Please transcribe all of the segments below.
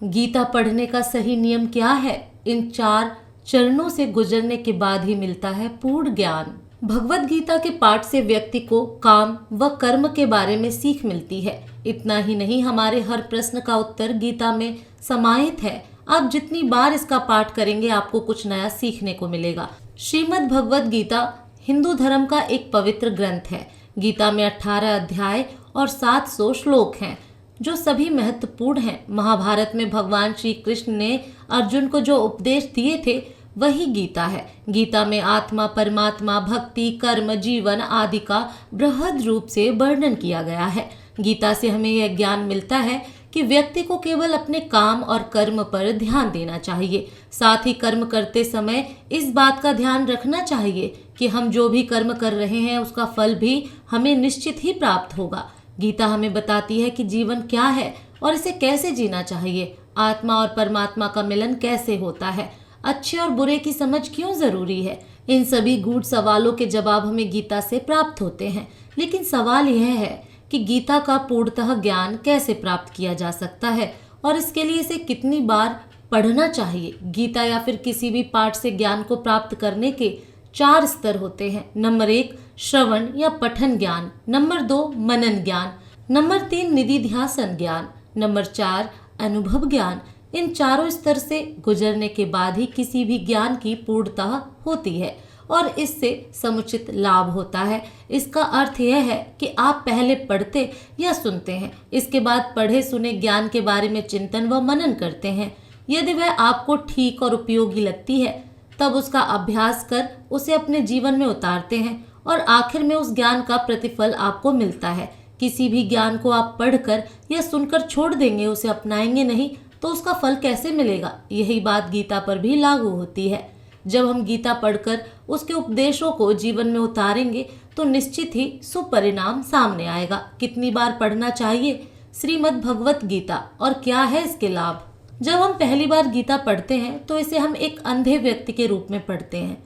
गीता पढ़ने का सही नियम क्या है? इन 4 चरणों से गुजरने के बाद ही मिलता है पूर्ण ज्ञान। भगवत गीता के पाठ से व्यक्ति को काम व कर्म के बारे में सीख मिलती है। इतना ही नहीं, हमारे हर प्रश्न का उत्तर गीता में समाहित है। आप जितनी बार इसका पाठ करेंगे आपको कुछ नया सीखने को मिलेगा। श्रीमद् भगवत गीता हिंदू धर्म का एक पवित्र ग्रंथ है। गीता में 18 अध्याय और 700 श्लोक हैं जो सभी महत्वपूर्ण हैं। महाभारत में भगवान श्री कृष्ण ने अर्जुन को जो उपदेश दिए थे वही गीता है। गीता में आत्मा, परमात्मा, भक्ति, कर्म, जीवन आदि का बृहद रूप से वर्णन किया गया है। गीता से हमें यह ज्ञान मिलता है कि व्यक्ति को केवल अपने काम और कर्म पर ध्यान देना चाहिए। साथ ही कर्म करते समय इस बात का ध्यान रखना चाहिए कि हम जो भी कर्म कर रहे हैं उसका फल भी हमें निश्चित ही प्राप्त होगा। गीता हमें बताती है कि जीवन क्या है और इसे कैसे जीना चाहिए। आत्मा और परमात्मा का मिलन कैसे होता है, अच्छे और बुरे की समझ क्यों जरूरी है। इन सभी गूढ़ सवालों के जवाब हमें गीता से प्राप्त होते हैं। लेकिन सवाल यह है कि गीता का पूर्णतः ज्ञान कैसे प्राप्त किया जा सकता है और इसके लिए इसे कितनी बार पढ़ना चाहिए। गीता या फिर किसी भी पाठ से ज्ञान को प्राप्त करने के 4 स्तर होते हैं। नंबर 1 श्रवण या पठन ज्ञान, नंबर 2 मनन ज्ञान, नंबर 3 निधिध्यासन ज्ञान, नंबर 4 अनुभव ज्ञान। इन चारों स्तर से गुजरने के बाद ही किसी भी ज्ञान की पूर्णता होती है और इससे समुचित लाभ होता है। इसका अर्थ यह है कि आप पहले पढ़ते या सुनते हैं, इसके बाद पढ़े सुने ज्ञान के बारे में चिंतन व मनन करते हैं। यदि वह आपको ठीक और उपयोगी लगती है तब उसका अभ्यास कर उसे अपने जीवन में उतारते हैं और आखिर में उस ज्ञान का प्रतिफल आपको मिलता है। किसी भी ज्ञान को आप पढ़कर या सुनकर छोड़ देंगे, उसे अपनाएंगे नहीं, तो उसका फल कैसे मिलेगा? यही बात गीता पर भी लागू होती है। जब हम गीता पढ़कर उसके उपदेशों को जीवन में उतारेंगे तो निश्चित ही सुपरिणाम सामने आएगा। कितनी बार पढ़ना चाहिए श्रीमद् भगवत गीता और क्या है इसके लाभ? जब हम पहली बार गीता पढ़ते हैं तो इसे हम एक अंधे व्यक्ति के रूप में पढ़ते हैं,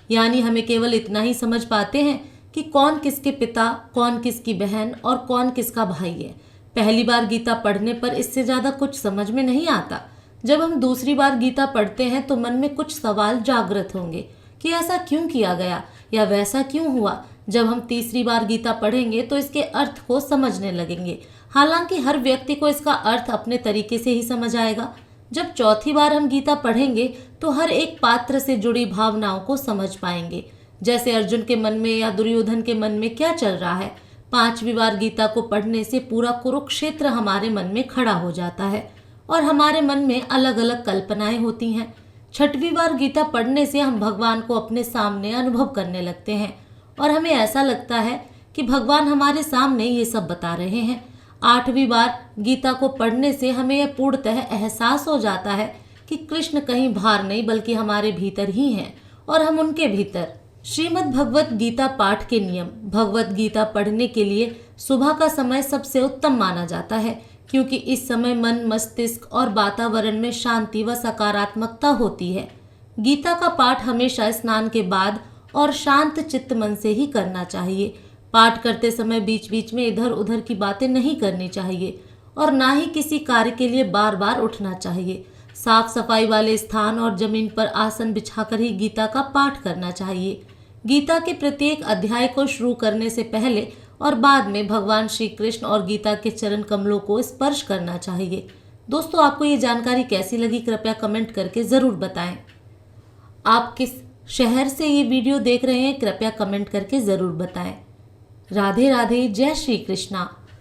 यानी हमें केवल इतना ही समझ पाते हैं कि कौन किसके पिता, कौन किसकी बहन और कौन किसका भाई है। पहली बार गीता पढ़ने पर इससे ज्यादा कुछ समझ में नहीं आता। जब हम दूसरी बार गीता पढ़ते हैं तो मन में कुछ सवाल जागृत होंगे कि ऐसा क्यों किया गया या वैसा क्यों हुआ। जब हम तीसरी बार गीता पढ़ेंगे तो इसके अर्थ को समझने लगेंगे। हालांकि हर व्यक्ति को इसका अर्थ अपने तरीके से ही समझ आएगा। जब चौथी बार हम गीता पढ़ेंगे तो हर एक पात्र से जुड़ी भावनाओं को समझ पाएंगे, जैसे अर्जुन के मन में या दुर्योधन के मन में क्या चल रहा है। पांचवी बार गीता को पढ़ने से पूरा कुरुक्षेत्र हमारे मन में खड़ा हो जाता है और हमारे मन में अलग अलग कल्पनाएं होती हैं। छठवीं बार गीता पढ़ने से हम भगवान को अपने सामने अनुभव करने लगते हैं और हमें ऐसा लगता है कि भगवान हमारे सामने ये सब बता रहे हैं। आठवीं बार गीता को पढ़ने से हमें यह पूर्णतः एहसास हो जाता है कि कृष्ण कहीं बाहर नहीं बल्कि हमारे भीतर ही हैं और हम उनके भीतर। श्रीमद् भगवत गीता पाठ के नियम। भगवत गीता पढ़ने के लिए सुबह का समय सबसे उत्तम माना जाता है, क्योंकि इस समय मन, मस्तिष्क और वातावरण में शांति व सकारात्मकता होती है। गीता का पाठ हमेशा स्नान के बाद और शांत चित्त मन से ही करना चाहिए। पाठ करते समय बीच बीच में इधर उधर की बातें नहीं करनी चाहिए और ना ही किसी कार्य के लिए बार बार उठना चाहिए। साफ सफाई वाले स्थान और जमीन पर आसन बिछाकर ही गीता का पाठ करना चाहिए। गीता के प्रत्येक अध्याय को शुरू करने से पहले और बाद में भगवान श्री कृष्ण और गीता के चरण कमलों को स्पर्श करना चाहिए। दोस्तों, आपको ये जानकारी कैसी लगी कृपया कमेंट करके ज़रूर बताएं। आप किस शहर से ये वीडियो देख रहे हैं कृपया कमेंट करके ज़रूर बताएं। राधे राधे, जय श्री कृष्णा।